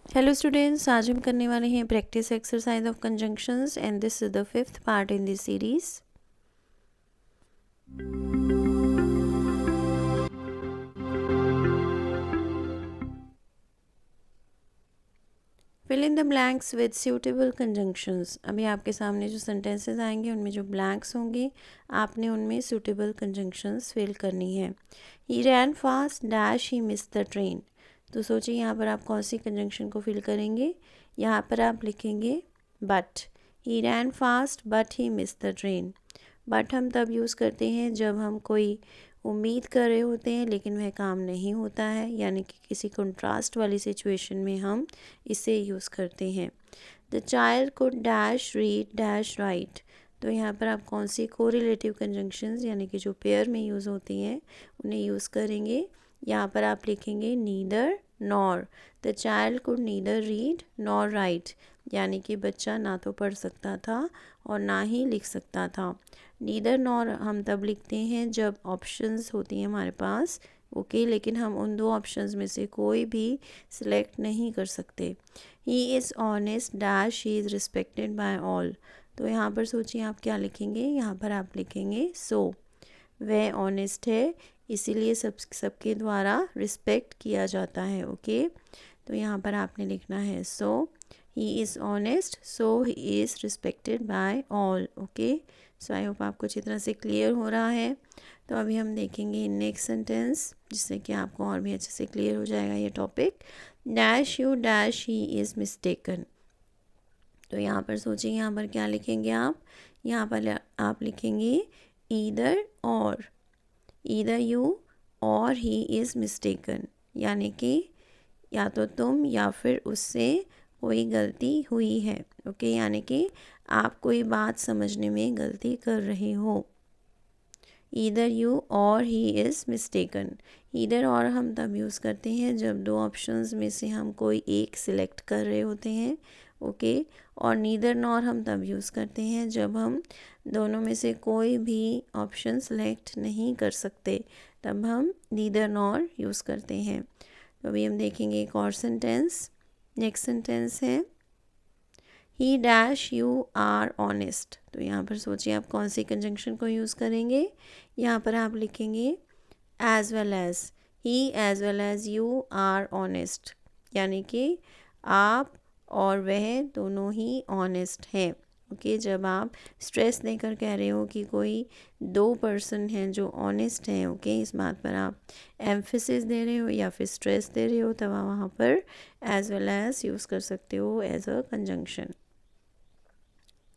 Hello students, आज हम करने वाले हैं practice exercise of conjunctions and this is the fifth part in this series. Fill in the blanks with suitable conjunctions. अभी आपके सामने जो सेंटेंसेस आएंगे उनमें जो ब्लैंक्स होंगे आपने उनमें सूटेबल कंजंक्शंस फिल करनी है। He ran fast dash he miss the train. तो सोचिए यहाँ पर आप कौन सी कंजंक्शन को फिल करेंगे। यहाँ पर आप लिखेंगे but. He ran fast but he miss the train. But हम तब यूज़ करते हैं जब हम कोई उम्मीद कर रहे होते हैं लेकिन वह काम नहीं होता है, यानी कि किसी कंट्रास्ट वाली सिचुएशन में हम इसे यूज़ करते हैं। The child could dash read dash right. तो यहाँ पर आप कौन सी कोरिलेटिव कंजंक्शंस यानी कि जो पेयर में यूज़ होती हैं उन्हें यूज़ करेंगे। यहाँ पर आप लिखेंगे neither nor. The child could neither read nor right, यानी कि बच्चा ना तो पढ़ सकता था और ना ही लिख सकता था। नीदर नॉर हम तब लिखते हैं जब ऑप्शंस होती हैं हमारे पास, ओके, लेकिन हम उन दो ऑप्शंस में से कोई भी सिलेक्ट नहीं कर सकते। ही is honest dash he is respected by all. तो यहाँ पर सोचिए आप क्या लिखेंगे। यहाँ पर आप लिखेंगे सो। वह ऑनेस्ट है इसीलिए सबके द्वारा रिस्पेक्ट किया जाता है, ओके। तो यहाँ पर आपने लिखना है so he is honest so he is respected by all, okay. So I hope आपको अच्छी तरह से क्लियर हो रहा है। तो अभी हम देखेंगे नेक्स्ट सेंटेंस जिससे कि आपको और भी अच्छे से क्लियर हो जाएगा ये topic. Dash you dash he is mistaken. तो यहाँ पर सोचिए यहाँ पर क्या लिखेंगे आप। यहाँ पर आप लिखेंगे ईदर और। ईदर यू और ही इज़ मिस्टेकन, यानी कि या तो तुम या फिर उससे कोई गलती हुई है, ओके, यानी कि आप कोई बात समझने में गलती कर रहे हो। ईदर यू और ही इज़ मिस्टेकन। ईदर और हम तब यूज़ करते हैं जब दो ऑप्शंस में से हम कोई एक सिलेक्ट कर रहे होते हैं, ओके। और नीदर नॉर हम तब यूज़ करते हैं जब हम दोनों में से कोई भी ऑप्शन सेलेक्ट नहीं कर सकते, तब हम नीदर नॉर यूज़ करते हैं। तो अभी हम देखेंगे एक और सेंटेंस। नेक्स्ट सेंटेंस है he dash you are honest. तो यहाँ पर सोचिए आप कौन सी कंजंक्शन को यूज़ करेंगे। यहाँ पर आप लिखेंगे as well as. He as well as you are honest, यानी कि आप और वह दोनों ही ऑनेस्ट हैं, ओके। जब आप स्ट्रेस देकर कह रहे हो कि कोई दो पर्सन हैं जो ऑनेस्ट हैं, ओके, इस बात पर आप एम्फेसिस दे रहे हो या फिर स्ट्रेस दे रहे हो, तब आप वहाँ पर एज वेल एज यूज़ कर सकते हो as a conjunction.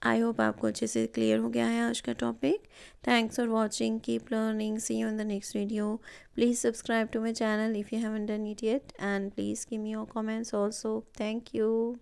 I hope आपको अच्छे से क्लियर हो गया है आज का topic. Thanks for watching, keep learning, see you in the next video. Please subscribe to my channel if you haven't done it yet, and please give me your comments also. Thank you.